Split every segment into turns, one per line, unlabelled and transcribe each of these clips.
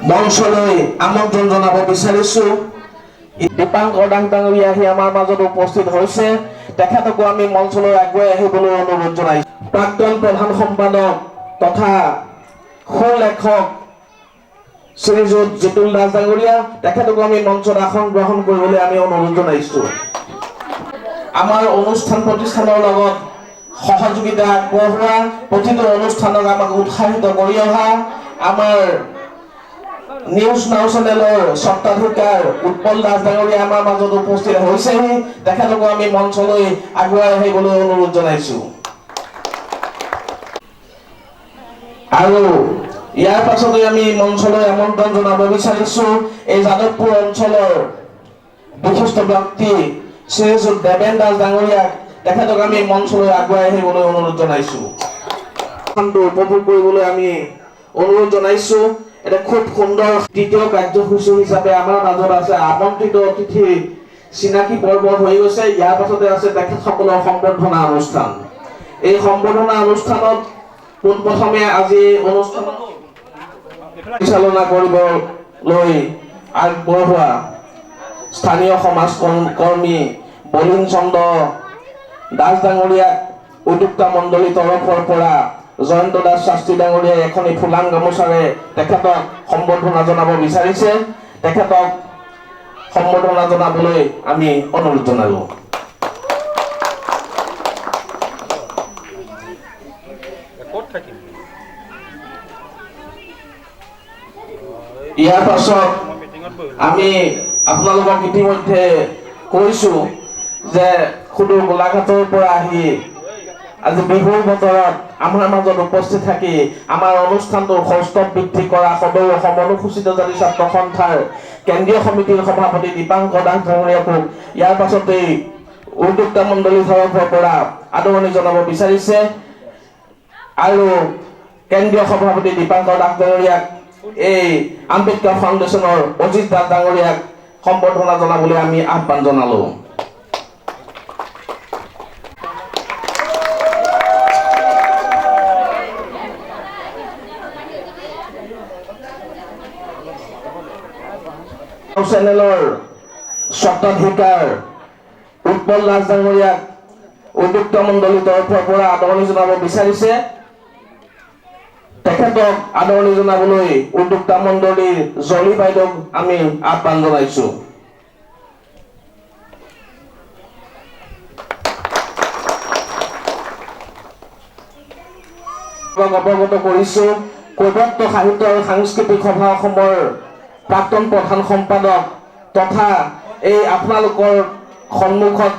মঞ্চলৈ আমন্ত্ৰণ জনাব বিচাৰিছো। দীপাংকৰ দাস ডাঙৰীয়া আহি আমাৰ মাজত উপস্থিত হৈছে। তেখেতকো আমি মঞ্চলৈ আগুৱাই আহিবলৈ অনুৰোধ জনাইছো। প্ৰাক্তন প্ৰধান সম্পাদক তথা সুলেখক শ্ৰীযুত জিতুল দাস ডাঙৰীয়া, তেখেতকো আমি মঞ্চত আসন গ্ৰহণ কৰিবলৈ আমি অনুৰোধ জনাইছো। আমাৰ অনুষ্ঠান প্ৰতিষ্ঠানৰ লগত সহযোগিতা আগবঢ়োৱা, প্ৰতিটো অনুষ্ঠানক আমাক উৎসাহিত কৰি অহা আমাৰ নিউজ নাও চেনেলৰ স্বত্বাধিকাৰ উৎপল দাস ডাঙৰীয়া আমাৰ মাজত উপস্থিত হৈছেহি। তেখেতকো আমি মঞ্চলৈ আগুৱাই আহিবলৈ অনুৰোধ জনাইছো। আৰু ইয়াৰ পাছতে আমি মঞ্চলৈ আমন্ত্ৰণ জনাব বিচাৰিছো এই যাদৱপুৰ অঞ্চলৰ বিশিষ্ট ব্যক্তি শ্ৰীযুত দেৱেন দাস ডাঙৰীয়াক। তেখেতক আমি মঞ্চলৈ আগুৱাই আহিবলৈ অনুৰোধ জনাইছো। উপভোগ কৰিবলৈ আমি অনুৰোধ জনাইছো। এটা খুব সুন্দৰ তৃতীয় কাৰ্যসূচী হিচাপে আমাৰ মাজত আছে আমন্ত্ৰিত অতিথি চিনাকি পৰ্ব হৈ গৈছে। ইয়াৰ পাছতে আছে তেখেতসকলৰ সম্বৰ্ধনা অনুষ্ঠান। এই সম্বৰ্ধনা অনুষ্ঠানত পোনপ্ৰথমে আজি অনুষ্ঠানত পৰিচালনা কৰিবলৈ আগবঢ়োৱা স্থানীয় সমাজ কৰ্মী বলিন চন্দ্ৰ দাস ডাঙৰীয়াক উদ্যোক্তা মণ্ডলীৰ তৰফৰ পৰা জয়ন্ত দাস শাস্ত্ৰী ডাঙৰীয়াই এখনি ফুলাম গামোচাৰে তেখেতক সম্বৰ্ধনা জনাব বিচাৰিছে। তেখেতক সম্বৰ্ধনা জনাবলৈ আমি অনুৰোধ জনালো। ইয়াৰ পাছত আমি আপোনালোকক ইতিমধ্যে কৈছো যে সুদূৰ গোলাঘাটৰ পৰা আহি আজি বিহুৰ বতৰত আমাৰ মাজত উপস্থিত থাকি আমাৰ অনুষ্ঠানটোৰ সৌষ্ঠৱ বৃদ্ধি কৰা সদৌ অসম অনুসূচিত জাতি ছাত্ৰ সন্থাৰ কেন্দ্ৰীয় সমিতিৰ সভাপতি দীপাংকৰ দাস ডাঙৰীয়াকো ইয়াৰ পাছতেই উদ্যোক্তা মণ্ডলীৰ তৰফৰ পৰা আদৰণি জনাব বিচাৰিছে। আৰু কেন্দ্ৰীয় সভাপতি দীপাংকৰ দাস ডাঙৰীয়াক এই আম্বেদকাৰ ফাউণ্ডেশ্যনৰ অজিত দাস ডাঙৰীয়াক সম্বৰ্ধনা জনাবলৈ আমি আহ্বান জনালো। চেনেলৰ স্বত্বাধিকাৰ উৎপল দাস ডাঙৰীয়াক উদ্যোক্তা মণ্ডলীৰ তৰফৰ পৰা আদৰণি জনাব বিচাৰিছে। তেখেতক আদৰণি জনাবলৈ উদ্যোক্তা মণ্ডলীৰ জলি বাইদেউক আমি আহ্বান জনাইছো। অৱগত কৰিছো কৈৱৰ্ত সাহিত্য আৰু সাংস্কৃতিক সভা অসমৰ প্ৰাক্তন প্ৰধান সম্পাদক তথা এই আপোনালোকৰ সন্মুখত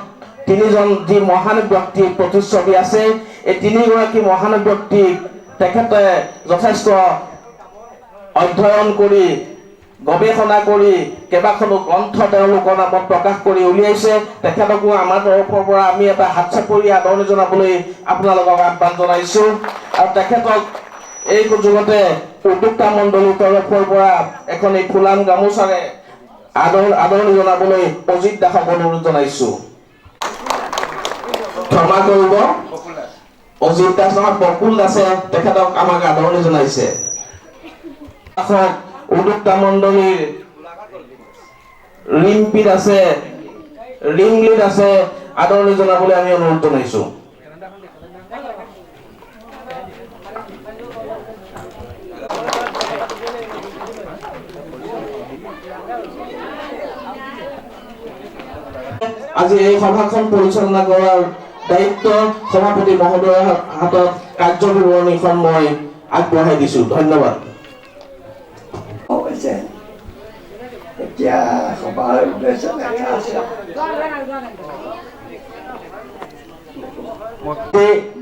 তিনিজন যি মহান ব্যক্তিৰ প্ৰতিচ্ছবি আছে। এই তিনিগৰাকী মহান ব্যক্তিক তেখেতে যথেষ্ট অধ্যয়ন কৰি গৱেষণা কৰি কেইবাখনো গ্ৰন্থ তেওঁলোকৰ নামত প্ৰকাশ কৰি উলিয়াইছে। তেখেতকো আমাৰ তৰফৰ পৰা আমি এটা হাত চাপৰি আদৰণি জনাবলৈ আপোনালোকক আহ্বান জনাইছো। আৰু তেখেতক এই সুযোগতে উদ্যোক্তা মণ্ডলীৰ তৰফৰ পৰা এখন এই ফুলাম গামোচাৰে আদৰণি জনাবলৈ অজিত দাসক অনুৰোধ জনাইছো। ক্ষমা কৰিব, অজিত দাস নহয় বকুল দাসে তেখেতক আমাক আদৰণি জনাইছে। উদ্যোক্তা মণ্ডলীৰ ৰিম্পিত আছে, ৰিংলিত আছে, আদৰণি জনাবলৈ আমি অনুৰোধ জনাইছো। আজি এই সভাখন পৰিচালনা কৰাৰ দায়িত্ব সভাপতি মহোদয়ৰ হাতত কাৰ্যবিৱৰণীখন মই আগবঢ়াই দিছো। ধন্যবাদ।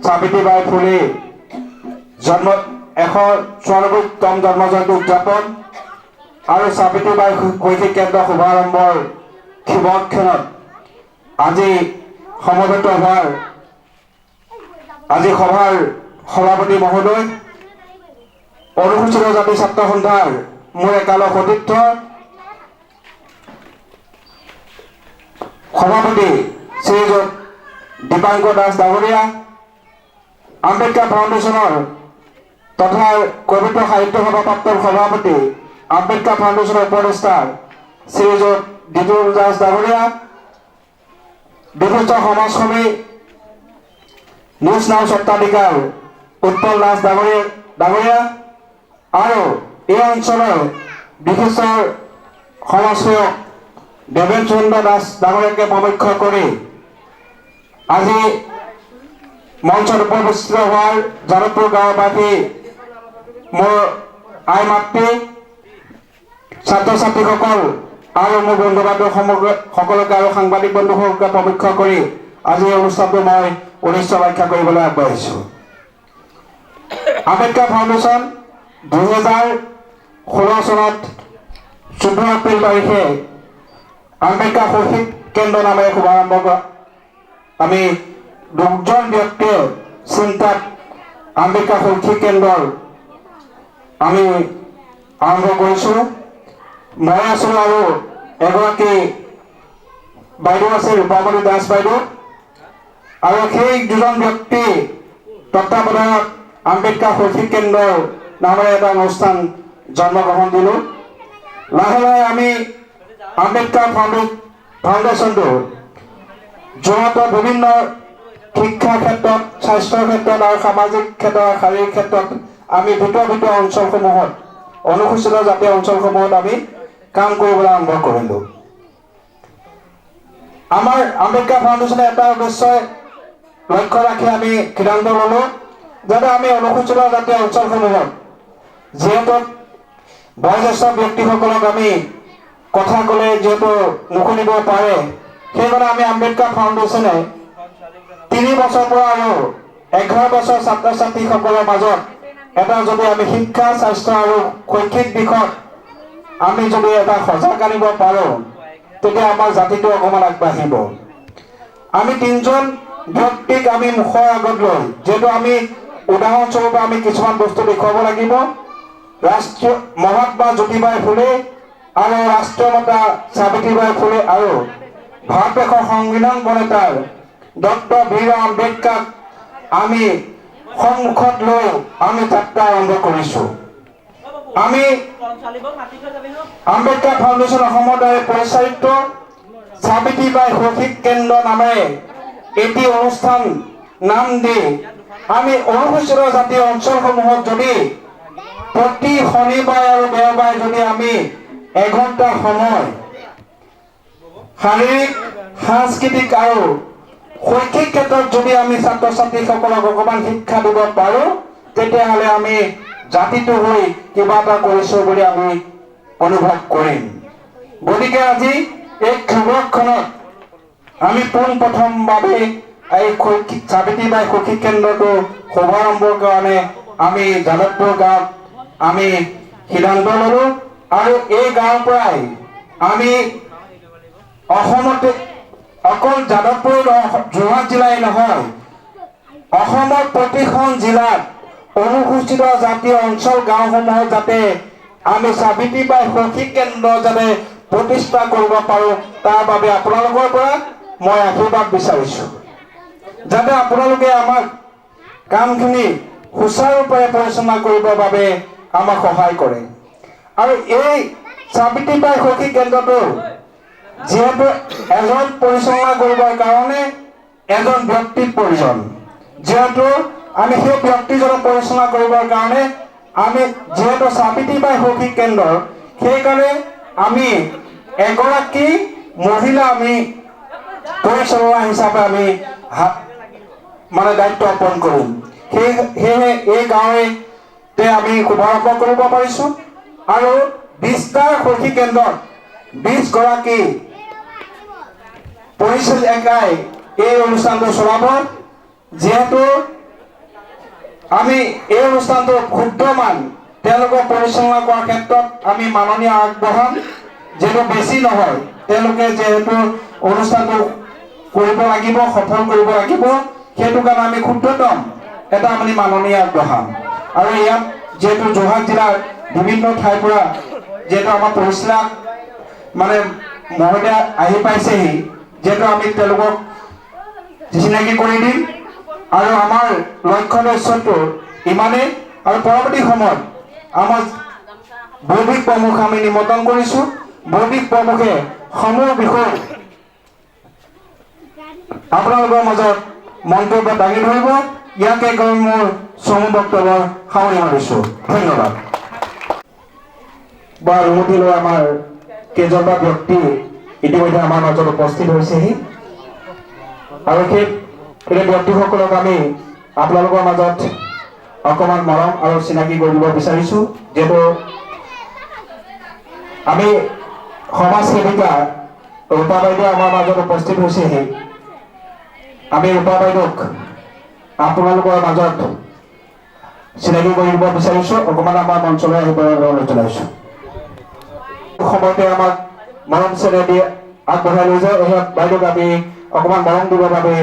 সাবিত্ৰীবাই ফুলে জন্ম 194তম জন্ম জয়ন্তী উদযাপন আৰু সাবিত্ৰীবাই শৈক্ষিক কেন্দ্ৰ শুভাৰম্ভৰ শুভক্ষণত আজি সমবেত হোৱাৰ আজি সভাৰ সভাপতি মহোদয়, অনুসূচিত জাতি ছাত্ৰ সন্থাৰ মোৰ একালৰ সতীৰ্থ সভাপতি শ্ৰীযুত দীপাংকৰ দাস ডাঙৰীয়া, আম্বেদকাৰ ফাউণ্ডেশ্যনৰ তথা কৈৱৰ্ত সাহিত্য সভা প্ৰাক্তন সভাপতি
আম্বেদকাৰ ফাউণ্ডেশ্যনৰ উপদেষ্টা শ্ৰীযুত ডিটুল দাস ডাঙৰীয়া, বিশিষ্ট সমাজসেৱী নিউজ নাও স্বত্বাধিকাৰ উৎপল দাস ডাঙৰীয়া আৰু এই অঞ্চলৰ বিশিষ্ট সমাজসেৱক দেৱেন চন্দ্ৰ দাস ডাঙৰীয়াকে প্ৰমুখ্য কৰি আজি মঞ্চত উপস্থিত হোৱাৰ যাদৱপুৰ গাঁওবাসী, মোৰ আই মাতৃ, ছাত্ৰ ছাত্ৰীসকল আৰু মোৰ বন্ধু বান্ধৱ সকলোকে আৰু সাংবাদিক বন্ধুসকলকে প্ৰমুখ্য কৰি আজি এই অনুষ্ঠানটো মই উদ্দেশ্য ব্যাখ্যা কৰিবলৈ আগবাঢ়িছোঁ। আম্বেদকাৰ ফাউণ্ডেশ্যন 2016 চনত 14 এপ্ৰিল তাৰিখে আম্বেদকাৰ শৈক্ষিক কেন্দ্ৰ নামেৰে শুভাৰম্ভ কৰা। আমি 2জন ব্যক্তিয়ে চিন্তাত আম্বেদকাৰ শৈক্ষিক কেন্দ্ৰৰ আমি আৰম্ভ কৰিছোঁ। মই আছোঁ আৰু এগৰাকী বাইদেউ আছে, ৰূপামণি দাস বাইদেউ, আৰু সেই 2জন ব্যক্তি তত্ত্বাৱধানত আম্বেদকাৰ শৈক্ষিক কেন্দ্ৰৰ নামেৰে এটা অনুষ্ঠান জন্মগ্ৰহণ দিলোঁ। লাহে লাহে আমি আম্বেদকাৰ ফাউণ্ডেশ্যনটো যোৰহাটৰ বিভিন্ন শিক্ষাৰ ক্ষেত্ৰত, স্বাস্থ্যৰ ক্ষেত্ৰত আৰু সামাজিক ক্ষেত্ৰত, শাৰীৰিক ক্ষেত্ৰত আমি ভিতৰুৱা অঞ্চলসমূহত, অনুসূচিত জাতীয় অঞ্চলসমূহত আমি কাম কৰিবলৈ আৰম্ভ কৰিলোঁ। আমাৰ আম্বেদকাৰ ফাউণ্ডেশ্যনে এটা উদ্দেশ্য লক্ষ্য ৰাখি আমি সিদ্ধান্ত ল'লোঁ, যাতে আমি অনুসূচিত জাতীয় অঞ্চলসমূহত যিহেতু বয়োজ্যেষ্ঠ ব্যক্তিসকলক আমি কথা ক'লে যিহেতু নুশুনিব পাৰে, সেইকাৰণে আমি আম্বেদকাৰ ফাউণ্ডেশ্যনে 3 বছৰৰ পৰা আৰু 11 বছৰ ছাত্ৰ ছাত্ৰীসকলৰ মাজত এটা যদি আমি শিক্ষা, স্বাস্থ্য আৰু শৈক্ষিক দিশত আমি যদি এটা সজাগ আনিব পাৰোঁ, তেতিয়া আমাৰ জাতিটো অকণমান আগবাঢ়িব। আমি 3জন ব্যক্তিক আমি মুখৰ আগত লৈ, যিহেতু আমি উদাহৰণস্বৰূপে আমি কিছুমান বস্তু দেখুৱাব লাগিব। ৰাষ্ট্ৰীয় মহাত্মা জ্যোতিবাই ফুলে আৰু ৰাষ্ট্ৰীয় নেতা সাবিত্ৰীবাই ফুলে আৰু ভাৰতবৰ্ষৰ সংবিধান প্ৰণেতাৰ ডক্টৰ বীৰ আম্বেদকাৰক আমি সন্মুখত লৈ আমি যাত্ৰা আৰম্ভ কৰিছোঁ। আমি আম্বেদকাৰ ফাউণ্ডেশ্যন অসমৰ দ্বাৰা পৰিচালিত সাবিত্ৰীবাই শৈক্ষিক কেন্দ্ৰ নামেৰে এটি অনুষ্ঠান নাম দি আমি অনুসূচিত জাতীয় অঞ্চলসমূহত যদি প্ৰতি শনিবাৰ আৰু দেওবাৰে যদি আমি 1 ঘণ্টা সময় শাৰীৰিক, সাংস্কৃতিক আৰু শৈক্ষিক ক্ষেত্ৰত যদি আমি ছাত্ৰ ছাত্ৰীসকলক অকণমান শিক্ষা দিব পাৰোঁ, তেতিয়াহ'লে আমি জাতিটো হৈ কিবা এটা কৰিছোঁ বুলি আমি অনুভৱ কৰিম। গতিকে আজি এই খবৰখনত আমি পোনপ্ৰথমভাৱে এই সাবিত্ৰীবাই শৈক্ষিক কেন্দ্ৰটো শুভাৰম্ভৰ কাৰণে আমি যাদৱপুৰ গাঁৱত আমি সিদ্ধান্ত ল'লোঁ আৰু এই গাঁৱৰ পৰাই আমি অসমতে অকল যাদৱপুৰ যোৰহাট জিলাই নহয়, অসমৰ প্ৰতিখন জিলাত অনুসূচিত জাতীয় অঞ্চল গাঁওসমূহত যাতে আমি সাবিত্ৰীবাই শৈক্ষিক কেন্দ্ৰ যাতে প্ৰতিষ্ঠা কৰিব পাৰোঁ, তাৰ বাবে আপোনালোকৰ পৰা মই আশীৰ্বাদ বিচাৰিছোঁ, যাতে আপোনালোকে আমাক কামখিনি সুচাৰুৰূপে পৰিচালনা কৰিবৰ বাবে আমাক সহায় কৰে। আৰু এই সাবিত্ৰীবাই শৈক্ষিক কেন্দ্ৰটো যিহেতু এজন পৰিচালনা কৰিবৰ কাৰণে এজন ব্যক্তিৰ প্ৰয়োজন, যিহেতু আমি সেই ব্যক্তিজনক পৰিচালনা কৰিবৰ কাৰণে আমি যিহেতু সাবিত্ৰীবাই শৈক্ষিক কেন্দ্ৰ, সেইকাৰণে আমি এগৰাকী মহিলা আমি পৰিচালনা হিচাপে আমি মানে দায়িত্ব অৰ্পণ কৰিম। সেয়েহে এই গাঁৱতে আমি শুভাৰম্ভ কৰিব পাৰিছোঁ আৰু 20টা শৈক্ষিক কেন্দ্ৰত 20 গৰাকী পৰিচালিকাই এই অনুষ্ঠানটো চলাব। যিহেতু আমি এই অনুষ্ঠানটো ক্ষুদ্ৰমান, তেওঁলোকে পৰিচালনা কৰাৰ ক্ষেত্ৰত আমি মাননীয় আগবঢ়াম, যিহেতু বেছি নহয়, তেওঁলোকে যিহেতু অনুষ্ঠানটো কৰিব লাগিব, সফল কৰিব লাগিব, সেইটো কাৰণে আমি ক্ষুদ্ৰতম এটা আমি মাননীয় আগবঢ়াম। আৰু ইয়াত যিহেতু যোৰহাট জিলাৰ বিভিন্ন ঠাইৰ পৰা যিহেতু আমাৰ পৰিচালক মানে মহোদয় আহি পাইছেহি, যিহেতু আমি তেওঁলোকক চিনাকি কৰি দিম আৰু আমাৰ লক্ষ্য উদ্দেশ্যটো ইমানেই। আৰু পৰৱৰ্তী সময়ত আমাৰ বৌদ্ধিক প্ৰমুখ আমি নিমন্ত্ৰণ কৰিছোঁ। বৌদ্ধিক প্ৰমুখে সমূহ বিষয় আপোনালোকৰ মাজত মন্তব্য দাঙি ধৰিব। ইয়াকে কৈ মোৰ চমু বক্তব্য সামৰি মাৰিছোঁ। ধন্যবাদ। বা অনুমতি লৈ আমাৰ কেইজনমান ব্যক্তি ইতিমধ্যে আমাৰ মাজত উপস্থিত হৈছেহি আৰু সেই ব্যক্তিসকলক আমি আপোনালোকৰ মাজত অকণমান মৰম আৰু চিনাকি কৰিব বিচাৰিছোঁ। যিহেতু আমি সমাজ সেৱিকা ৰূপা বাইদেউ আমাৰ মাজত উপস্থিত হৈছেহি। আমি ৰূপা বাইদেউক আপোনালোকৰ মাজত চিনাকি কৰিব বিচাৰিছোঁ। অকণমান আমাৰ মঞ্চলৈ আহিবলৈ অনুৰোধ জনাইছোঁ। সময়তে আমাক মৰম চেনেহ দি আগবঢ়াই লৈ যায় এই বাইদেউক আমি অকণমান মৰম দিবৰ বাবে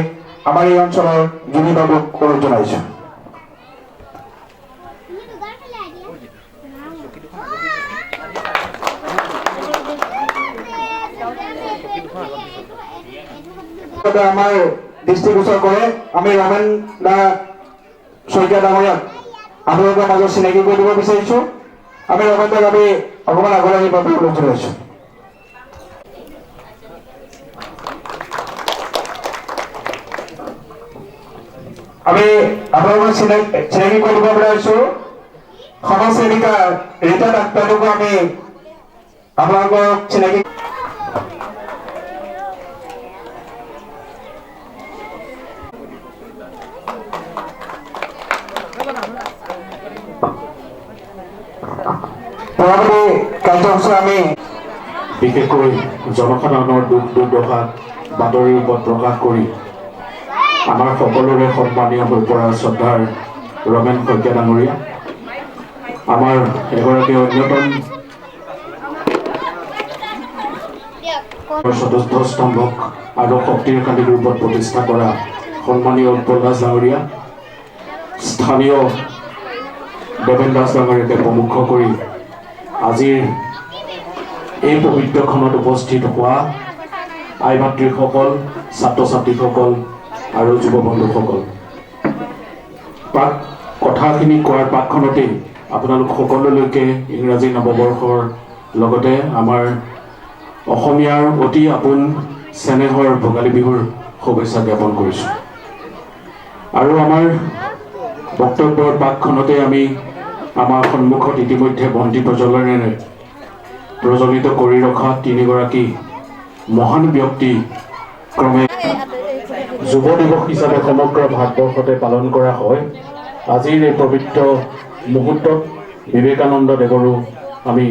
আমাৰ এই অঞ্চলৰ জুনি বাবুক অনুৰোধ জনাইছোঁ। আমাৰ দৃষ্টিগোচৰ কৰে আমি ৰমেন দা শইকীয়া ডাঙৰীয়াক আপোনালোকৰ মাজত চিনাকি কৰি দিব বিচাৰিছোঁ। আমি ৰমেন দাক আমি অকণমান আগলৈ আহিব বাবে অনুৰোধ জনাইছোঁ। আমি আপোনালোকক চিনাকি কৰি দিব বিচাৰিছোঁ সমাজ সেৱিকা ৰীতা ডাক্তাৰকো আমি আপোনালোকক চিনাকি পৰৱৰ্তী কাৰ্যসূচী আমি
বিশেষকৈ জনসাধাৰণৰ দুখ দুৰ্দশা বাতৰিৰ ওপৰত প্ৰকাশ কৰি আমাৰ সকলোৰে সন্মানীয় হৈ পৰা শ্ৰদ্ধাৰ ৰমেন শইকীয়া ডাঙৰীয়া, আমাৰ এগৰাকী অন্যতম চতুৰ্থ স্তম্ভক আৰু শক্তিৰ কালিৰ ৰূপত প্ৰতিষ্ঠা কৰা সন্মানীয় উৎপল দাস ডাঙৰীয়া, স্থানীয় দেৱেন দাস ডাঙৰীয়াকে প্ৰমুখ কৰি আজিৰ এই পবিত্ৰখনত উপস্থিত হোৱা আই মাতৃসকল, ছাত্ৰ ছাত্ৰীসকল আৰু যুৱ বন্ধুসকল, কথাখিনি কোৱাৰ পাকখনতেই আপোনালোক সকলোলৈকে ইংৰাজী নৱবৰ্ষৰ লগতে আমাৰ অসমীয়াৰ অতি আপোন চেনেহৰ ভোগালী বিহুৰ শুভেচ্ছা জ্ঞাপন কৰিছোঁ। আৰু আমাৰ বক্তব্যৰ পাকখনতে আমি আমাৰ সন্মুখত ইতিমধ্যে বন্তি প্ৰজ্বলিত কৰি ৰখা তিনিগৰাকী মহান ব্যক্তি ক্ৰমে যুৱ দিৱস হিচাপে সমগ্ৰ ভাৰতবৰ্ষতে পালন কৰা হয়। আজিৰ এই পবিত্ৰ মুহূৰ্তত বিবেকানন্দ দেৱৰো আমি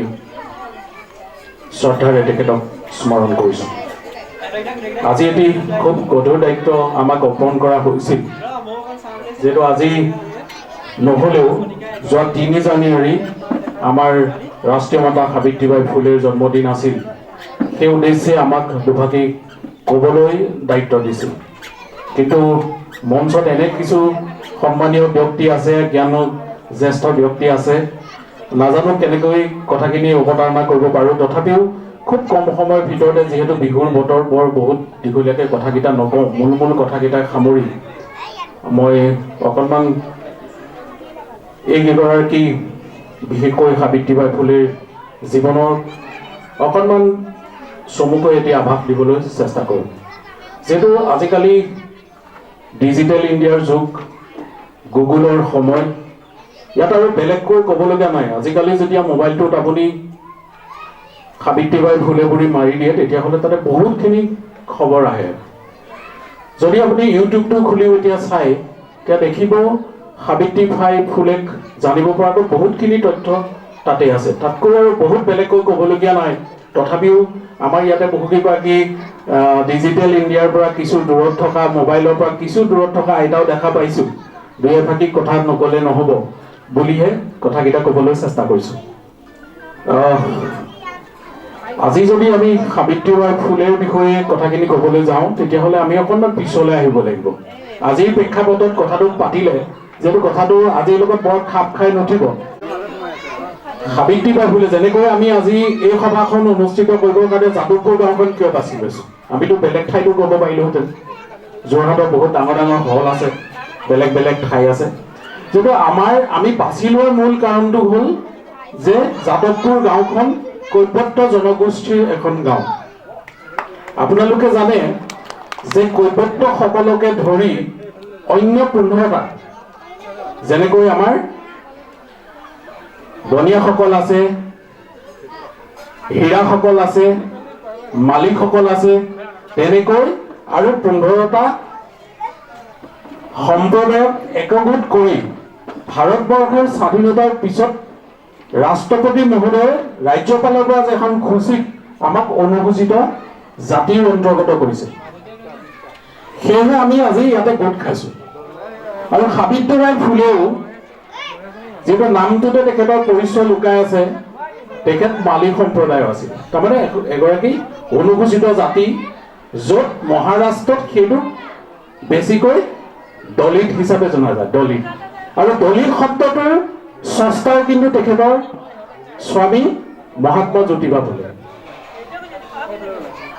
শ্ৰদ্ধাৰে তেখেতক স্মৰণ কৰিছোঁ। আজি এটি খুব গধুৰ দায়িত্ব আমাক অৰ্পণ কৰা হৈছিল, যিহেতু আজি নহ'লেও যোৱা ৩ জানুৱাৰী আমাৰ ৰাষ্ট্ৰীয় মাতা সাবিত্ৰীবাই ফুলেৰ জন্মদিন আছিল। সেই উদ্দেশ্যে আমাক দুভাষী ক'বলৈ দায়িত্ব দিছিল, কিন্তু মঞ্চত এনে কিছু সন্মানীয় ব্যক্তি আছে, জ্ঞেষ্ঠ ব্যক্তি আছে, নাজানো কেনেকৈ কথাখিনি অৱতাৰণা কৰিব পাৰোঁ। তথাপিও খুব কম সময়ৰ ভিতৰতে যিহেতু বিহুৰ বতৰ বৰ বহুত দীঘলীয়াকৈ কথাকেইটা নকওঁ, মূল কথাকেইটা সামৰি মই অকণমান এইকেইগৰাকী বিশেষকৈ সাবিত্ৰীবাই ফুলেৰ জীৱনৰ অকণমান চমুকৈ এটি আভাস দিবলৈ চেষ্টা কৰোঁ। যিহেতু আজিকালি ডিজিটেল ইণ্ডিয়াৰ যুগ, গুগলৰ সময়, ইয়াত আৰু বেলেগকৈ ক'বলগীয়া নাই। আজিকালি যেতিয়া মোবাইলটোত আপুনি সাবিত্ৰীবাই ফুলে বুলি মাৰি দিয়ে তেতিয়াহ'লে তাতে বহুতখিনি খবৰ আহে। যদি আপুনি ইউটিউবটো খুলিও এতিয়া চাই তেতিয়া দেখিব সাবিত্ৰীবাই ফুলেক জানিব পৰাকৈ বহুতখিনি তথ্য তাতে আছে। তাতকৈ আৰু বহুত বেলেগকৈ ক'বলগীয়া নাই। তথাপিও আমাৰ ইয়াতে বহুকেইগৰাকী ডিজিটেল ইণ্ডিয়াৰ পৰা কিছু দূৰত থকা, মোবাইলৰ পৰা কিছু দূৰত থকা আইতাও দেখা পাইছোঁ। দুই এফাকি কথা নক'লে নহ'ব বুলিহে কথাকেইটা ক'বলৈ চেষ্টা কৰিছোঁ। আজি যদি আমি সাবিত্ৰীবাই ফুলেৰ বিষয়ে কথাখিনি ক'বলৈ যাওঁ তেতিয়াহ'লে আমি অকণমান পিছলৈ আহিব লাগিব। আজিৰ প্ৰেক্ষাপটত কথাটো পাতিলে যিহেতু কথাটো আজিৰ লগত বৰ খাপ খাই নুঠিব। সাবিত্ৰীবাই ফুলে যেনেকৈ আমি আজি এই সভাখন অনুষ্ঠিত কৰিবৰ কাৰণে যাদৱপুৰ গাঁওখন কিয় বাছি লৈছোঁ, আমিতো বেলেগ ঠাইতো ক'ব পাৰিলোহেঁতেন। যোৰহাটৰ বহুত ডাঙৰ ডাঙৰ হল আছে, বেলেগ বেলেগ ঠাই আছে। যিহেতু আমি বাছি লোৱাৰ মূল কাৰণটো হ'ল যে যাদৱপুৰ গাঁওখন কৈৱৰ্ত জনগোষ্ঠীৰ এখন গাঁও। আপোনালোকে জানে যে কৈৱৰ্তসকলকে ধৰি অন্য 15টা যেনেকৈ আমাৰ বনিয়াসকল আছে, হীৰাসকল আছে, মালিকসকল আছে, তেনেকৈ আৰু 15টা সম্প্ৰদায়ক একগোট কৰি ভাৰতবৰ্ষৰ স্বাধীনতাৰ পিছত ৰাষ্ট্ৰপতি মহোদয়ে ৰাজ্যপালৰ পৰা এখন সূচীত আমাক অনুসূচিত জাতিৰ অন্তৰ্গত কৰিছে। সেয়েহে আমি আজি ইয়াতে গোট খাইছো। আৰু সাবিত্ৰীবাই ফুলেও যিটো নামটোতে তেখেতৰ পৰিচয় লুকাই আছে, তেখেত মালিক সম্প্ৰদায়ৰ আছিল, তাৰমানে এগৰাকী অনুসূচিত জাতি, য'ত মহাৰাষ্ট্ৰত সেইটো বেছিকৈ দলিত হিচাপে জনা যায়, দলিত। আৰু দলিত শব্দটোৰ স্ৰষ্টাও কিন্তু তেখেতৰ স্বামী মহাত্মা জ্যোতিবা ফুলে,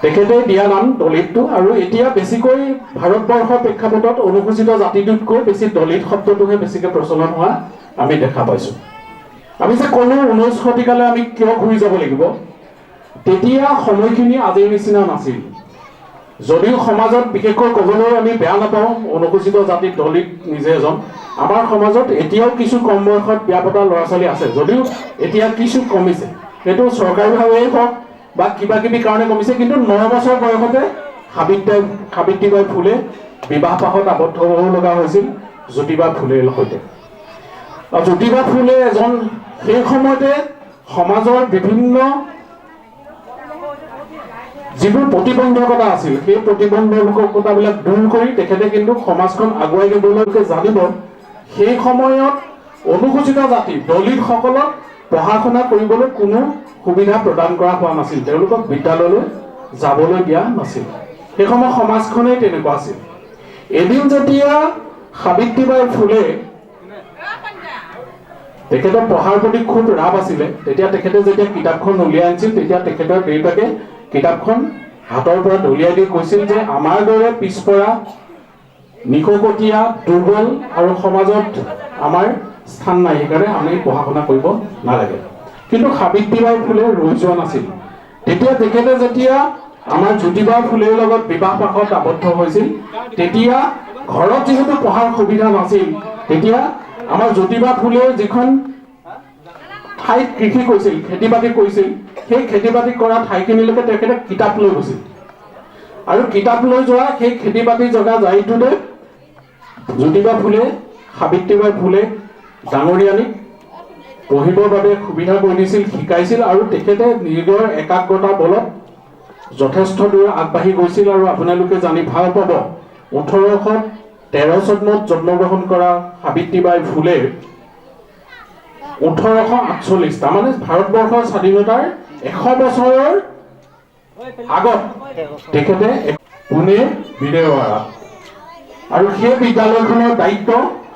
তেখেতে দিয়া নাম দলিতটো। আৰু এতিয়া বেছিকৈ ভাৰতবৰ্ষৰ প্ৰেক্ষাপটত অনুসূচিত জাতিটোতকৈ বেছি দলিত শব্দটোহে বেছিকৈ প্ৰচলন হোৱা আমি দেখা পাইছো। আমি যে ক'লো 19 শতিকালৈ আমি কিয় ঘূৰি যাব লাগিব, তেতিয়া সময়খিনি আজিৰ নিচিনা নাছিল। যদিও সমাজত বিশেষকৈ ক'বলৈ আমি বেয়া নাপাওঁ, অনুসূচিত জাতিত দলিত নিজে এজন, আমাৰ সমাজত এতিয়াও কিছু কম বয়সত বিয়া পতা ল'ৰা ছোৱালী আছে, যদিও এতিয়া কিছু কমিছে। সেইটো চৰকাৰীভাৱেই হওক বা কিবা কিবি কাৰণে কমিছে, কিন্তু 9 বছৰ বয়সতে সাবিত্ৰীবাই ফুলে বিবাহ পাশত আবদ্ধ হ'ব লগা হৈছিল জ্যোতিবা ফুলেৰ সৈতে। আৰু জ্যোতিবা ফুলে এজন সেই সময়তে সমাজৰ বিভিন্ন যিবোৰ প্ৰতিবন্ধকতা আছিল, সেই প্ৰতিবন্ধকতাবিলাক দূৰ কৰি তেখেতে কিন্তু সমাজখন আগুৱাই নিবলৈকে জানিব। সেই সময়ত অনুসূচিত জাতি দলিতসকলক পঢ়া শুনা কৰিবলৈ কোনো সুবিধা প্ৰদান কৰা হোৱা নাছিল, তেওঁলোকক বিদ্যালয়লৈ যাবলৈ দিয়া নাছিল। সেই সময়ত সমাজখনেই তেনেকুৱা আছিল। এদিন যেতিয়া সাবিত্ৰীবাই ফুলে তেখেতৰ পঢ়াৰ প্ৰতি খুব ৰাপ আছিলে, তেতিয়া তেখেতে যেতিয়া কিতাপখন উলিয়াই আনিছিল, তেতিয়া তেখেতৰ দেউতাকে কিতাপখন হাতৰ পৰা দলিয়াই দি কৈছিল যে আমাৰ দৰে পিছপৰা, নিককটীয়া, দুৰ্বল আৰু সমাজত আমাৰ স্থান নাই, সেইকাৰণে আমি পঢ়া শুনা কৰিব নালাগে। কিন্তু সাবিত্ৰীবাই ফুলে ৰৈ যোৱা নাছিল। তেতিয়া তেখেতে যেতিয়া আমাৰ জ্যোতিবা ফুলেৰ লগত বিবাহ পাশত আবদ্ধ হৈছিল, তেতিয়া ঘৰত যিহেতু পঢ়াৰ সুবিধা নাছিল, তেতিয়া আমাৰ জ্যোতিবা ফুলেৰ যিখন ঠাইত কৃষি কৰিছিল, খেতি বাতি কৰিছিল, সেই খেতি বাতি কৰা ঠাইখিনিলৈকে তেখেতে কিতাপ লৈ গৈছিল। আৰু কিতাপ লৈ যোৱা সেই খেতি বাতি জগা জাৰিটোতে জ্যোতিবা ফুলে সাবিত্ৰীবাই ফুলে ডাঙৰীয়ানীক পঢ়িবৰ বাবে সুবিধা কৰি দিছিল, শিকাইছিল। আৰু তেখেতে নিজৰ একাগ্ৰতা বলত যথেষ্ট দূৰ আগবাঢ়ি গৈছিল। আৰু আপোনালোকে জানি ভাল পাব, 1813 চনত জন্মগ্ৰহণ কৰা সাবিত্ৰীবাই ফুলে 1848, তাৰমানে ভাৰতবৰ্ষৰ স্বাধীনতাৰ 100 বছৰৰ আগত তেখেতে পুনে বিদেৱাৰা, আৰু সেই বিদ্যালয়খনৰ দায়িত্ব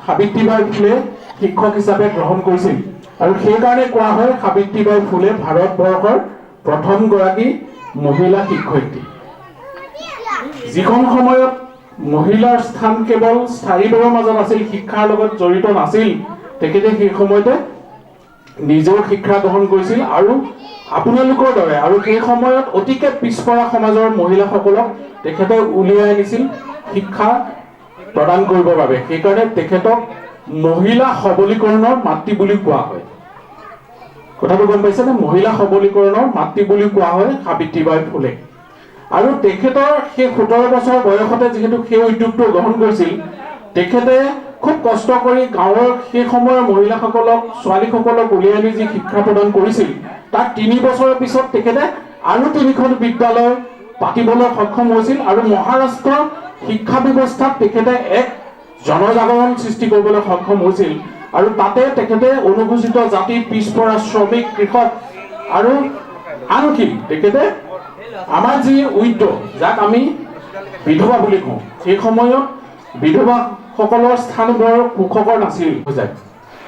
সাবিত্ৰীবাই ফুলে শিক্ষক হিচাপে গ্ৰহণ কৰিছিল। আৰু সেইকাৰণে কোৱা হয় সাবিত্ৰীবাই ফুলে ভাৰতবৰ্ষৰ প্ৰথমগৰাকী মহিলা শিক্ষয়িত্ৰী। যিখন সময়ত মহিলাৰ স্থান কেৱল স্থায়ীবোৰৰ মাজত আছিল, শিক্ষাৰ লগত জড়িত নাছিল, তেখেতে সেই সময়তে নিজেও শিক্ষা গ্ৰহণ কৰিছিল। আৰু আপোনালোকৰ দৰে আৰু সেই সময়ত অতিকে পিছপৰা সমাজৰ মহিলাসকলক তেখেতে উলিয়াই আনিছিল শিক্ষা প্ৰদান কৰিবৰ বাবে। সেইকাৰণে তেখেতক মহিলা সবলীকৰণৰ মাতৃ বুলি কোৱা হয়। কথাটো গম পাইছেনে? মহিলা সবলীকৰণৰ মাতৃ বুলি কোৱা হয় সাবিত্ৰীবাই ফুলে। আৰু তেখেতৰ সেই 17 বছৰ বয়সতে যিহেতু সেই উদ্যোগটো গ্ৰহণ কৰিছিল, তেখেতে খুব কষ্ট কৰি গাঁৱৰ সেই সময়ৰ মহিলাসকলক, ছোৱালীসকলক উলিয়াই আনি যি শিক্ষা প্ৰদান কৰিছিল, তাৰ 3 বছৰৰ পিছত তেখেতে আৰু 3খন বিদ্যালয় পাতিবলৈ সক্ষম হৈছিল। আৰু মহাৰাষ্ট্ৰৰ শিক্ষা ব্যৱস্থাত তেখেতে এক জনজাগৰণ সৃষ্টি কৰিবলৈ সক্ষম হৈছিল। আৰু তাতে তেখেতে অনুসূচিত জাতি, পিছপৰা, শ্ৰমিক, কৃষক আৰু আনকি তেখেতে আমাৰ যি উদ্যোগ, যাক আমি বিধৱা বুলি কওঁ, সেই সময়ত বিধৱাসকলৰ স্থান বৰ সুখকৰ নাছিল হৈ যায়।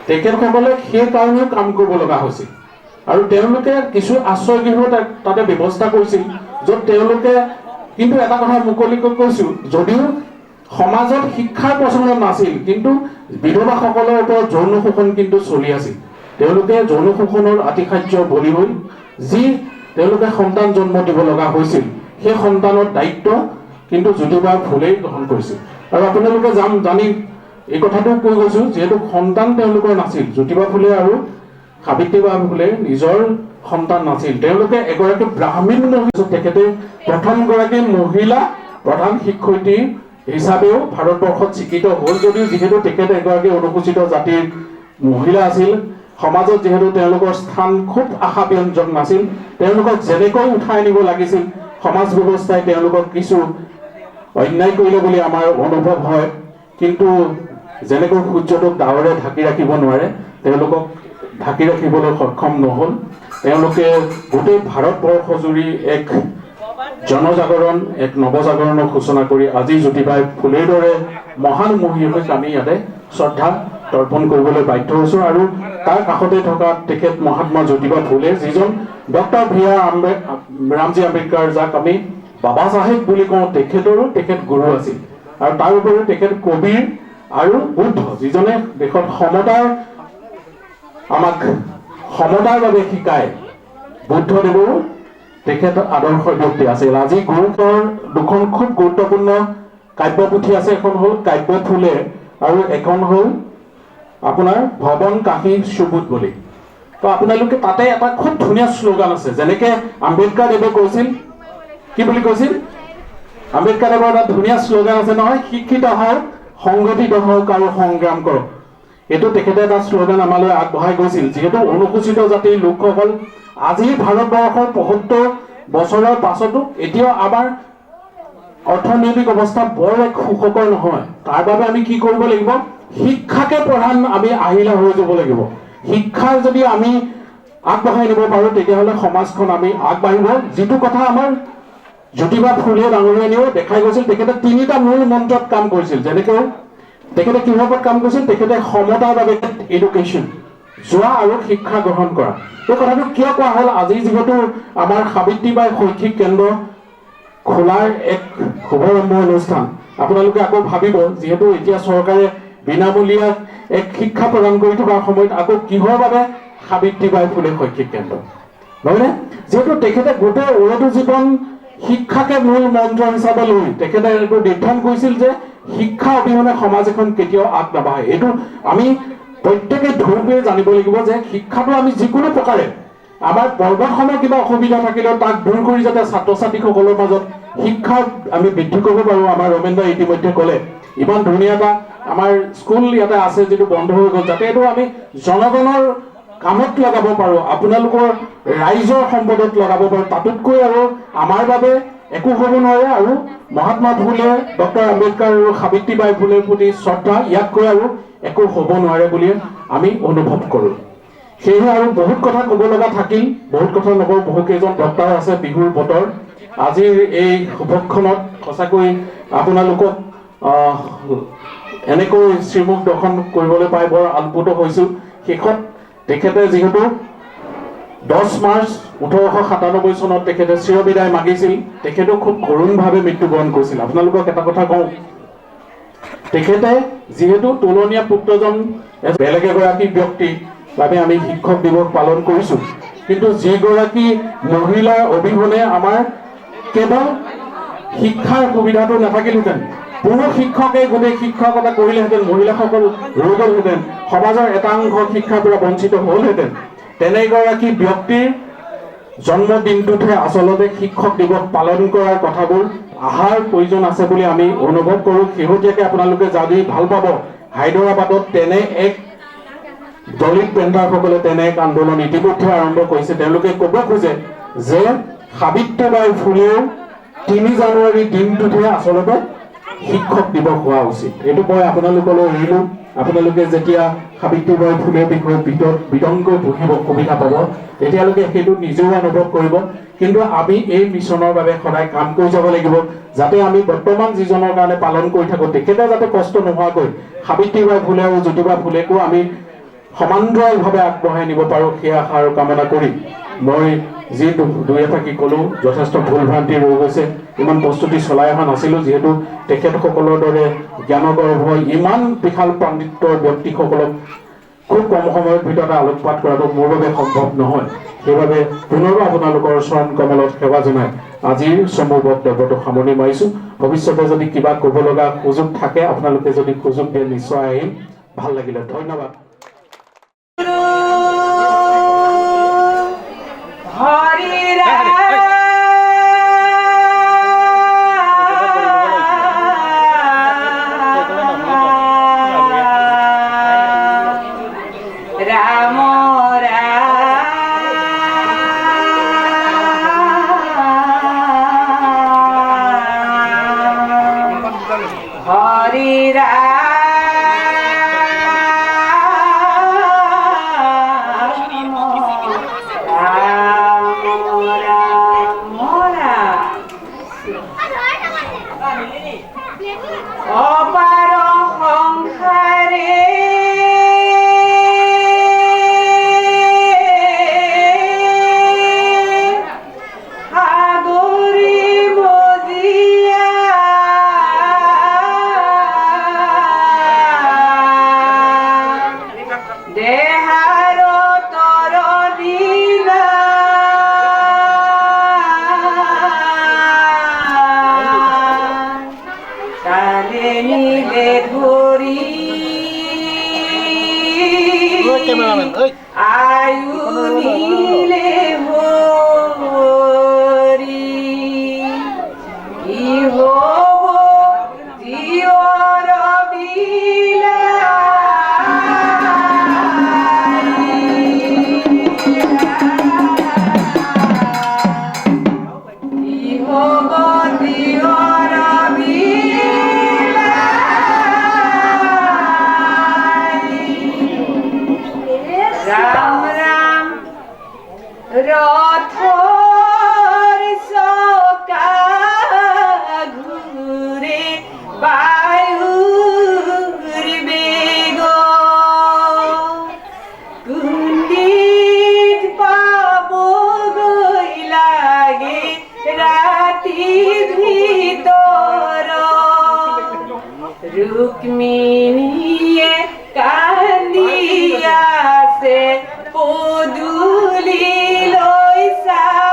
তেখেতসকলে সেই কাৰণেও কাম কৰিব লগা হৈছিল। আৰু তেওঁলোকে কিছু আশ্ৰয় গৃহ তাতে ব্যৱস্থা কৰিছিল, য'ত তেওঁলোকে, কিন্তু এটা কথা মুকলিকৈ কৈছো, যদিও সমাজত শিক্ষাৰ প্ৰচলন নাছিল, কিন্তু বিধৱাসকলৰ ওপৰত যৌন শোষণ কিন্তু চলি আছিল। তেওঁলোকে যৌন শোষণৰ আতিশায্য বলি হৈ যি তেওঁলোকে সন্তান জন্ম দিব লগা হৈছিল সেই সন্তানৰ দায়িত্ব কিন্তু জ্যোতিবা ফুলেই গ্ৰহণ কৰিছিল। আৰু আপোনালোকে জানি এই কথাটো কৈ গৈছোঁ, যিহেতু সন্তান তেওঁলোকৰ নাছিল, জ্যোতিবা ফুলে আৰু সাবিত্ৰীবাই ফুলে নিজৰ সন্তান নাছিল, তেওঁলোকে এগৰাকী ব্ৰাহ্মণ মহিলা, তেখেতে প্ৰথমগৰাকী মহিলা প্ৰধান শিক্ষয়িত্ৰী হিচাপেও ভাৰতবৰ্ষত স্বীকৃত হ'ল যদিও যিহেতু তেখেত এগৰাকী অনুসূচিত জাতিৰ মহিলা আছিল, সমাজত যিহেতু তেওঁলোকৰ স্থান খুব আশাব্যঞ্জক নাছিল, তেওঁলোকক যেনেকৈ উঠাই নিব লাগিছিল সমাজ ব্যৱস্থাই তেওঁলোকক কিছু অন্যায় কৰিলে বুলি আমাৰ অনুভৱ হয়। কিন্তু যেনেকৈ সূৰ্যটোক ডাৱৰে ঢাকি ৰাখিব নোৱাৰে, তেওঁলোকক ঢাকি ৰাখিবলৈ সক্ষম নহ'ল। তেওঁলোকে গোটেই ভাৰতবৰ্ষজুৰি এক জনজাগৰণ, এক নৱজাগৰণৰ সূচনা কৰি আজি জ্যোতিবাই ফুলেৰ দৰে মহান মহিয়সীক আমি ইয়াতে শ্ৰদ্ধা তৰ্পণ কৰিবলৈ বাধ্য হৈছোঁ। আৰু তাৰ কাষতে থকা তেখেত মহাত্মা জ্যোতিবা ফুলে, যিজন ডক্টৰ B.R. ৰামজী আম্বেদকাৰ, যাক আমি বাবা চাহেব বুলি কওঁ, তেখেত গুৰু আছিল। আৰু তাৰ উপৰিও তেখেত কবিৰ আৰু বুদ্ধ, যিজনে দেশত আমাক সমতাৰ বাবে শিকায়, বুদ্ধদেৱৰো তেখেত আদৰ্শ ব্যক্তি আছিল। আজি গুৰুত্বৰ দুখন খুব গুৰুত্বপূৰ্ণ কাব্যপুথি আছে, এখন হ'ল কাব্য ফুলে আৰু এখন হ'ল আপোনাৰ ভৱন কাশী সুবোধ বুলি। তো আপোনালোকে তাতে এটা খুব ধুনীয়া শ্লোগান আছে, যেনেকে আম্বেদকাৰ দেৱে কৈছিল, কি বুলি কৈছিল? আম্বেদকাৰ দেৱৰ এটা ধুনীয়া শ্লোগান আছে নহয়, শিক্ষিত হওক, সংগঠিত হওক আৰু সংগ্ৰাম কৰক। এইটো তেখেতে এটা শ্লোগান আমালৈ আগবঢ়াই গৈছিল। যিহেতু অনুসূচিত জাতিৰ লোকসকল আজি ভাৰতবৰ্ষৰ ৭৫ বছৰৰ পাছতো এতিয়াও আমাৰ অৰ্থনৈতিক অৱস্থা বৰ এক সুখকৰ নহয়। তাৰ বাবে আমি কি কৰিব লাগিব? শিক্ষাকে প্ৰধান আমি আহিলা হৈ যাব লাগিব। শিক্ষাৰ যদি আমি আগবঢ়াই নিব পাৰোঁ, তেতিয়াহ'লে সমাজখন আমি আগবাঢ়িব। যিটো কথা আমাৰ জ্যোতিবা ফুলে ডাঙৰীয়ানীয়েও দেখাই গৈছিল। তেখেতে ৩টা মূল মন্ত্ৰত কাম কৰিছিল। যেনেকৈ তেখেতে কিহৰ ওপৰত কাম কৰিছিল? তেখেতে সমতাৰ বাবে এডুকেশ্যন, যোৱা আৰু শিক্ষা গ্ৰহণ কৰা। এই কথাটো কিয় কোৱা হ'ল? আজি যিহেতু আমাৰ সাবিত্ৰীবাই শৈক্ষিক কেন্দ্ৰ খোলাৰ এক শুভাৰম্ভ অনুষ্ঠান, আপোনালোকে আকৌ ভাবিব, যিহেতু এতিয়া চৰকাৰে বিনামূলীয়া এক শিক্ষা প্ৰদান কৰি থকাৰ সময়ত আকৌ কিহৰ বাবে সাবিত্ৰীবাই ফুলে শৈক্ষিক কেন্দ্ৰ, নহয়নে? যিহেতু তেখেতে গোটেই ওৰতো জীৱন শিক্ষাকে মূল মন্ত্ৰ হিচাপে লৈ তেখেতে এইটো নিৰ্ধাৰণ কৰিছিল যে শিক্ষা অবিহনে সমাজ এখন কেতিয়াও আগ নাবাঢ়ে। এইটো আমি প্ৰত্যেকে ধুৰপে জানিব লাগিব যে শিক্ষাটো আমি যিকোনো প্ৰকাৰে আমাৰ পৰ্বতখনৰ কিবা অসুবিধা থাকিলেও তাক দূৰ কৰি যাতে ছাত্ৰ ছাত্ৰীসকলৰ মাজত শিক্ষা আমি বৃদ্ধি কৰিব পাৰোঁ। আমাৰ ৰমেন্দ্ৰই ইতিমধ্যে ক'লে, ইমান ধুনীয়া এটা আমাৰ স্কুল ইয়াতে আছে যিটো বন্ধ হৈ গ'ল, যাতে এইটো আমি জনগণৰ কামত লগাব পাৰোঁ, আপোনালোকৰ ৰাইজৰ সম্পদত লগাব পাৰোঁ। তাতোতকৈ আৰু আমাৰ বাবে একো হ'ব নোৱাৰে। আৰু মহাত্মা ফুলে, ডক্টৰ আম্বেদকাৰ আৰু সাবিত্ৰীবাই ফুলেৰ প্ৰতি শ্ৰদ্ধা, ইয়াতকৈ আৰু একো হ'ব নোৱাৰে বুলি আমি অনুভৱ কৰোঁ। সেয়েহে আৰু বহুত কথা ক'ব লগা থাকিল, বহুত কথা নকওঁ, বহুকেইজন বক্তাও আছে। বিহুৰ বতৰ, আজিৰ এই শুভক্ষণত সঁচাকৈ আপোনালোকক এনেকৈ শ্ৰীমুখ দৰ্শন কৰিবলৈ পাই বৰ আপ্লুত হৈছোঁ। শেষত তেখেতে যিহেতু 10 মাৰ্চ 1897 চনত তেখেতে চিৰবিদায় মাগিছিল, তেখেতেও খুব কৰোণভাৱে মৃত্যুবৰণ কৰিছিল। আপোনালোকক এটা কথা কওঁ, তেখেতে যিহেতু তুলনীয়া পুত্ৰজন বেলেগ এগৰাকী ব্যক্তিৰ বাবে আমি শিক্ষক দিৱস পালন কৰিছোঁ, কিন্তু যিগৰাকী মহিলাৰ অবিহনে আমাৰ কেৱল শিক্ষাৰ সুবিধাটো নাথাকিলহেঁতেন, পুৰুষ শিক্ষকে গোটেই শিক্ষকতা কৰিলেহেঁতেন, মহিলাসকল ৰৈ গ'লহেঁতেন, সমাজৰ এটা অংশ শিক্ষাৰ পৰা বঞ্চিত হ'লহেঁতেন। তেনেগৰাকী ব্যক্তিৰ জন্মদিনটোতহে আচলতে শিক্ষক দিৱস পালন কৰাৰ কথাবোৰ অহাৰ প্ৰয়োজন আছে বুলি আমি অনুভৱ কৰোঁ। শেহতীয়াকৈ আপোনালোকে যদি ভাল পাব, হায়দৰাবাদত তেনে এক দলিত পেণ্টাৰসকলে তেনে এক আন্দোলন ইতিমধ্যে আৰম্ভ কৰিছে। তেওঁলোকে ক'ব খোজে যে সাবিত্ৰীবাই ফুলেও 3 জানুৱাৰী দিনটোতহে আচলতে শিক্ষক দিৱস হোৱা উচিত। এইটো মই আপোনালোকলৈ এৰিলোঁ। আপোনালোকে যেতিয়া সাবিত্ৰীবাই ফুলেৰ বিষয়ে বিতংকৈ পঢ়িব সুবিধা পাব, তেতিয়ালৈকে সেইটো নিজেও অনুভৱ কৰিব। কিন্তু আমি এই মিছনৰ বাবে সদায় কাম কৰি যাব লাগিব, যাতে আমি বৰ্তমান যিজনৰ কাৰণে পালন কৰি থাকোঁ তেখেতে যাতে কষ্ট নোহোৱাকৈ সাবিত্ৰীবাই ফুলে আৰু জ্যোতিবা ফুলেকো আমি সমান্তৰালভাৱে আগবঢ়াই নিব পাৰোঁ, সেই আশা আৰু কামনা কৰি মই যি দুই এফাকি ক'লোঁ, যথেষ্ট ভুল ভ্ৰান্তি ৰৈ গৈছে। ইমান প্ৰস্তুতি চলাই অহা নাছিলোঁ, যিহেতু তেখেতসকলৰ দৰে জ্ঞানগৰ্ভ ইমান বিশাল পাণ্ডিত্যৰ ব্যক্তিসকলক খুব কম সময়ৰ ভিতৰতে আলোকপাত কৰাটো মোৰ বাবে সম্ভৱ নহয় সেইবাবে পুনৰ আপোনালোকৰ চৰণ কমলত সেৱা জনাই আজিৰ চমু বক্তব্যটো সামৰণি মাৰিছোঁ ভৱিষ্যতে যদি কিবা ক'ব লগা সুযোগ থাকে আপোনালোকে যদি সুযোগ দিয়ে নিশ্চয় আহিম ভাল লাগিলে ধন্যবাদ
रुक्मिणीये कांदिया से पदुली लैसा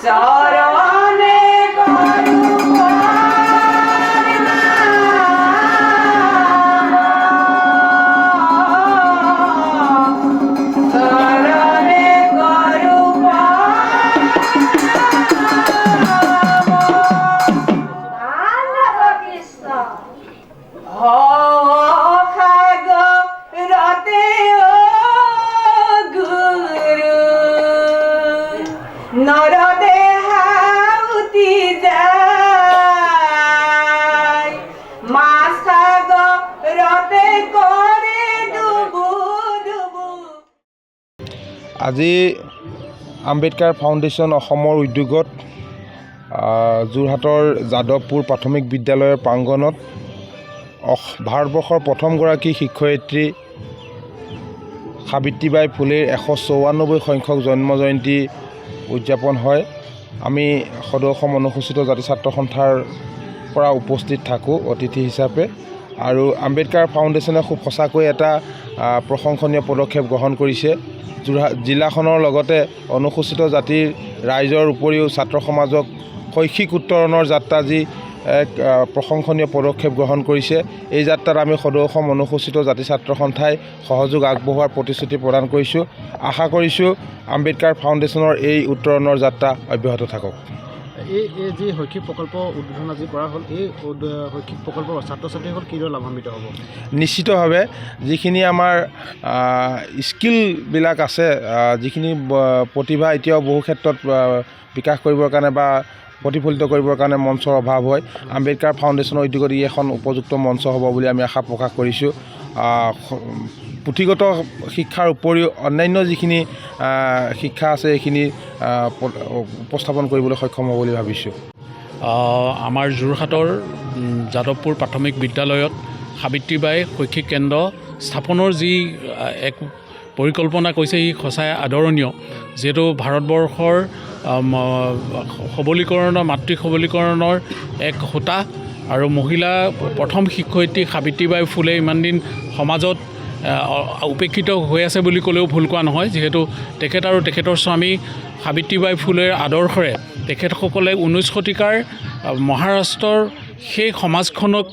চরণে করু চরণে করু রতে ও গুরু নরদে হাউতি যায় মাসাগ রতে করে ডুবু ডুবু।
আজি আম্বেদকাৰ ফাউণ্ডেশ্যন অসমৰ উদ্যোগত যোৰহাটৰ যাদৱপুৰ প্ৰাথমিক বিদ্যালয়ৰ প্ৰাংগণত ভাৰতবৰ্ষৰ প্ৰথমগৰাকী শিক্ষয়িত্ৰী সাবিত্ৰীবাই ফুলেৰ 194 সংখ্যক জন্ম জয়ন্তী উদযাপন হয়। আমি সদৌ অসম অনুসূচিত জাতি ছাত্ৰ সন্থাৰ পৰা উপস্থিত থাকোঁ অতিথি হিচাপে। আৰু আম্বেদকাৰ ফাউণ্ডেশ্যনে খুব সঁচাকৈ এটা প্ৰশংসনীয় পদক্ষেপ গ্ৰহণ কৰিছে। যোৰহাট জিলাখনৰ লগতে অনুসূচিত জাতিৰ ৰাইজৰ উপৰিও ছাত্ৰ সমাজক শৈক্ষিক উত্তৰণৰ যাত্ৰা যি এক প্ৰশংসনীয় পদক্ষেপ গ্ৰহণ কৰিছে। এই যাত্ৰাত আমি সদৌ অসম অনুসূচিত জাতি ছাত্ৰ সন্থাই সহযোগ আগবঢ়োৱাৰ প্ৰতিশ্ৰুতি প্ৰদান কৰিছোঁ। আশা কৰিছোঁ আম্বেদকাৰ ফাউণ্ডেশ্যনৰ এই উত্তৰণৰ যাত্ৰা অব্যাহত থাকক।
এই যি শৈক্ষিক প্ৰকল্প উদ্বোধন আজি কৰা হ'ল, এই শৈক্ষিক প্ৰকল্পৰ ছাত্ৰ ছাত্ৰীসকল কিদৰে লাভান্বিত হ'ব?
নিশ্চিতভাৱে যিখিনি আমাৰ স্কিলবিলাক আছে, যিখিনি প্ৰতিভা এতিয়াও বহু ক্ষেত্ৰত বিকাশ কৰিবৰ কাৰণে বা প্ৰতিফলিত কৰিবৰ কাৰণে মঞ্চৰ অভাৱ হয়, আম্বেদকাৰ ফাউণ্ডেশ্যনৰ উদ্যোগত ই এখন উপযুক্ত মঞ্চ হ'ব বুলি আমি আশা প্ৰকাশ কৰিছোঁ। পুথিগত শিক্ষাৰ উপৰিও অন্যান্য যিখিনি শিক্ষা আছে সেইখিনি উপস্থাপন কৰিবলৈ সক্ষম হ'ব বুলি ভাবিছোঁ।
আমাৰ যোৰহাটৰ যাদৱপুৰ প্ৰাথমিক বিদ্যালয়ত সাবিত্ৰীবাই শৈক্ষিক কেন্দ্ৰ স্থাপনৰ যি এক পৰিকল্পনা কৰিছে, ই সঁচাই আদৰণীয়। যিহেতু ভাৰতবৰ্ষৰ সবলীকৰণৰ মাতৃ সবলীকৰণৰ এক হোতা আৰু মহিলা প্ৰথম শিক্ষয়িত্ৰী সাবিত্ৰীবাই ফুলে ইমান দিন সমাজত উপেক্ষিত হৈ আছে বুলি ক'লেও ভুল কোৱা নহয়। যিহেতু তেখেত আৰু তেখেতৰ স্বামী সাবিত্ৰীবাই ফুলেৰ আদৰ্শৰে তেখেতসকলে 19 শতিকাৰ মহাৰাষ্ট্ৰৰ সেই সমাজখনক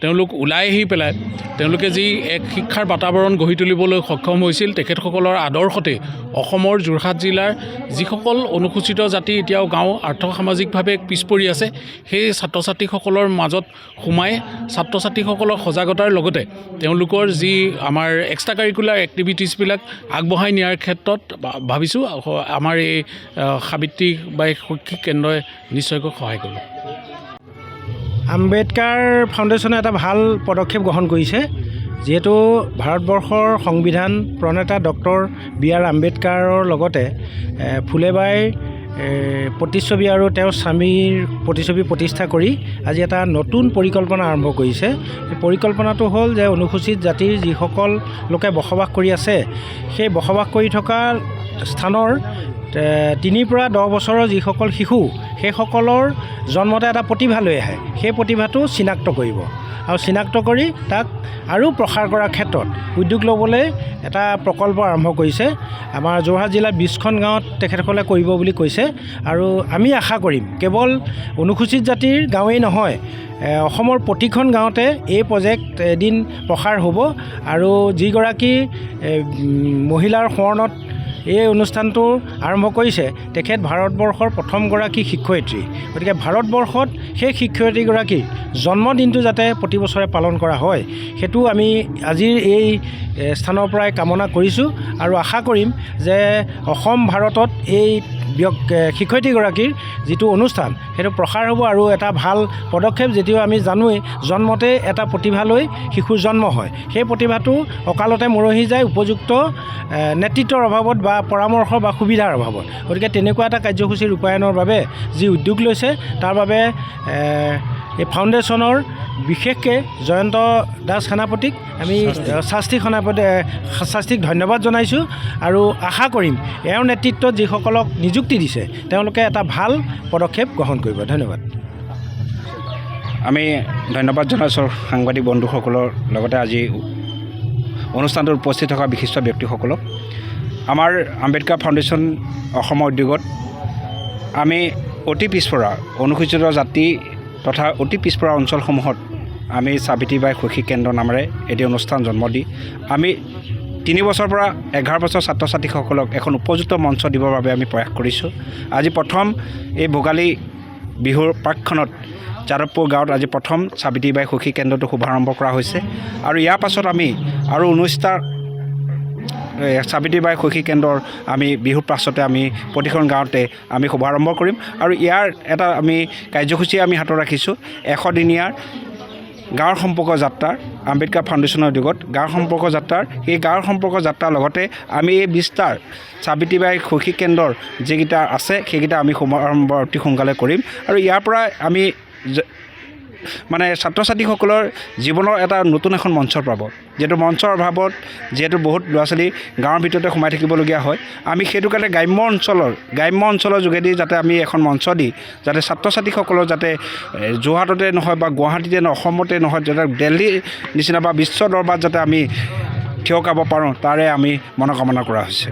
তেওঁলোক ওলাই আহি পেলাই তেওঁলোকে যি এক শিক্ষাৰ বাতাবৰণ গঢ়ি তুলিবলৈ সক্ষম হৈছিল, তেখেতসকলৰ আদৰ্শতে অসমৰ যোৰহাট জিলাৰ যিসকল অনুসূচিত জাতি এতিয়াও গাঁও আৰ্থ-সামাজিকভাৱে পিছ পৰি আছে, সেই ছাত্ৰ ছাত্ৰীসকলৰ মাজত সোমাই ছাত্ৰ ছাত্ৰীসকলৰ সজাগতাৰ লগতে তেওঁলোকৰ যি আমাৰ এক্সট্ৰা কাৰিকুলাৰ এক্টিভিটিছবিলাক আগবঢ়াই নিয়াৰ ক্ষেত্ৰত ভাবিছোঁ আমাৰ এই সাবিত্ৰীবাই শৈক্ষিক কেন্দ্ৰই নিশ্চয়কৈ সহায় কৰিব।
আম্বেদকাৰ ফাউণ্ডেশ্যনে এটা ভাল পদক্ষেপ গ্ৰহণ কৰিছে। যিহেতু ভাৰতবৰ্ষৰ সংবিধান প্ৰণেতা ডক্টৰ বি.আৰ. আম্বেদকাৰৰ লগতে ফুলেবাইৰ প্ৰতিচ্ছবি আৰু তেওঁৰ স্বামীৰ প্ৰতিচ্ছবি প্ৰতিষ্ঠা কৰি আজি এটা নতুন পৰিকল্পনা আৰম্ভ কৰিছে। এই পৰিকল্পনাটো হ'ল যে অনুসূচিত জাতিৰ যিসকল লোকে বসবাস কৰি আছে, সেই বসবাস কৰি থকা স্থানৰ 3 পৰা 10 বছৰৰ যিসকল শিশু, সেইসকলৰ জন্মতে এটা প্ৰতিভা লৈ আহে। সেই প্ৰতিভাটো চিনাক্ত কৰিব আৰু চিনাক্ত কৰি তাক আৰু প্ৰসাৰ কৰাৰ ক্ষেত্ৰত উদ্যোগ ল'বলৈ এটা প্ৰকল্প আৰম্ভ কৰিছে। আমাৰ যোৰহাট জিলাৰ 20খন গাঁৱত তেখেতসকলে কৰিব বুলি কৈছে। আৰু আমি আশা কৰিম কেৱল অনুসূচিত জাতিৰ গাঁৱেই নহয়, অসমৰ প্ৰতিখন গাঁৱতে এই প্ৰজেক্ট এদিন প্ৰসাৰ হ'ব। আৰু যিগৰাকী মহিলাৰ সোঁৱৰণত এই অনুষ্ঠানটো আৰম্ভ কৰিছে, তেখেত ভাৰতবৰ্ষৰ প্ৰথমগৰাকী শিক্ষয়িত্ৰী। গতিকে ভাৰতবৰ্ষত সেই শিক্ষয়িত্ৰীগৰাকীৰ জন্মদিনটো যাতে প্ৰতি বছৰে পালন কৰা হয়, সেইটো আমি আজিৰ এই স্থানৰ পৰাই কামনা কৰিছোঁ। আৰু আশা কৰিম যে অসম ভাৰতত এই শিক্ষয়িত্ৰীগৰাকীৰ যিটো অনুষ্ঠান সেইটো প্ৰসাৰ হ'ব আৰু এটা ভাল পদক্ষেপ। যদিও আমি জানোৱেই জন্মতে এটা প্ৰতিভা লৈ শিশুৰ জন্ম হয়, সেই প্ৰতিভাটো অকালতে মৰহি যায় উপযুক্ত নেতৃত্বৰ অভাৱত বা পৰামৰ্শ বা সুবিধাৰ অভাৱত। গতিকে তেনেকুৱা এটা কাৰ্যসূচী ৰূপায়ণৰ বাবে যি উদ্যোগ লৈছে, তাৰ বাবে এই ফাউণ্ডেশ্যনৰ বিশেষকৈ জয়ন্ত দাস সেনাপতিক আমি শাস্ত্ৰীক ধন্যবাদ জনাইছোঁ। আৰু আশা কৰিম এওঁৰ নেতৃত্বত যিসকলক নিযুক্তি দিছে তেওঁলোকে এটা ভাল পদক্ষেপ গ্ৰহণ কৰিব। ধন্যবাদ।
আমি ধন্যবাদ জনাইছোঁ সাংবাদিক বন্ধুসকলৰ লগতে আজি অনুষ্ঠানটোত উপস্থিত থকা বিশিষ্ট ব্যক্তিসকলক। আমাৰ আম্বেদকাৰ ফাউণ্ডেশ্যন অসমৰ উদ্যোগত আমি অতি পিছপৰা অনুসূচিত জাতি তথা অতি পিছপৰা অঞ্চলসমূহত আমি সাবিত্ৰীবাই শৈক্ষিক কেন্দ্ৰ নামেৰে এটি অনুষ্ঠান জন্ম দি আমি 3 বছৰৰ পৰা 11 বছৰ ছাত্ৰ ছাত্ৰীসকলক এখন উপযুক্ত মঞ্চ দিবৰ বাবে আমি প্ৰয়াস কৰিছোঁ। আজি প্ৰথম এই ভোগালী বিহুৰ প্ৰাকখনত যাদৱপুৰ গাঁৱত আজি প্ৰথম সাবিত্ৰীবাই শৈক্ষিক কেন্দ্ৰটো শুভাৰম্ভ কৰা হৈছে আৰু ইয়াৰ পাছত আমি আৰু 19টা সাবিত্ৰীবাই শৈক্ষিক কেন্দ্ৰৰ আমি বিহুৰ পাছতে আমি প্ৰতিখন গাঁৱতে আমি শুভাৰম্ভ কৰিম আৰু ইয়াৰ এটা আমি কাৰ্যসূচী আমি হাতত ৰাখিছোঁ 100 দিনীয়াৰ গাঁৱৰ সম্পৰ্ক যাত্ৰাৰ আম্বেদকাৰ ফাউণ্ডেশ্যনৰ উদ্যোগত গাঁৱৰ সম্পৰ্ক যাত্ৰাৰ এই গাঁৱৰ সম্পৰ্ক যাত্ৰাৰ লগতে আমি এই 20টাৰ সাবিত্ৰীবাই শৈক্ষিক কেন্দ্ৰৰ যিকেইটা আছে সেইকেইটা আমি শুভাৰম্ভ অতি সোনকালে কৰিম আৰু ইয়াৰ পৰা আমি মানে ছাত্ৰ ছাত্ৰীসকলৰ জীৱনৰ এটা নতুন এখন মঞ্চৰ পাব যিহেতু মঞ্চৰ অভাৱত যিহেতু বহুত ল'ৰা ছোৱালী গাঁৱৰ ভিতৰতে সোমাই থাকিবলগীয়া হয় আমি সেইটো কাৰণে গ্ৰাম্য অঞ্চলৰ যোগেদি যাতে আমি এখন মঞ্চ দি যাতে ছাত্ৰ ছাত্ৰীসকলৰ যাতে যোৰহাটতে নহয় বা গুৱাহাটীতে নহয় অসমতে নহয় যাতে দিল্লী নিচিনা বা বিশ্ব দৰবাৰত যাতে আমি থিয় কাব পাৰোঁ তাৰে আমি মনোকামনা কৰা হৈছে।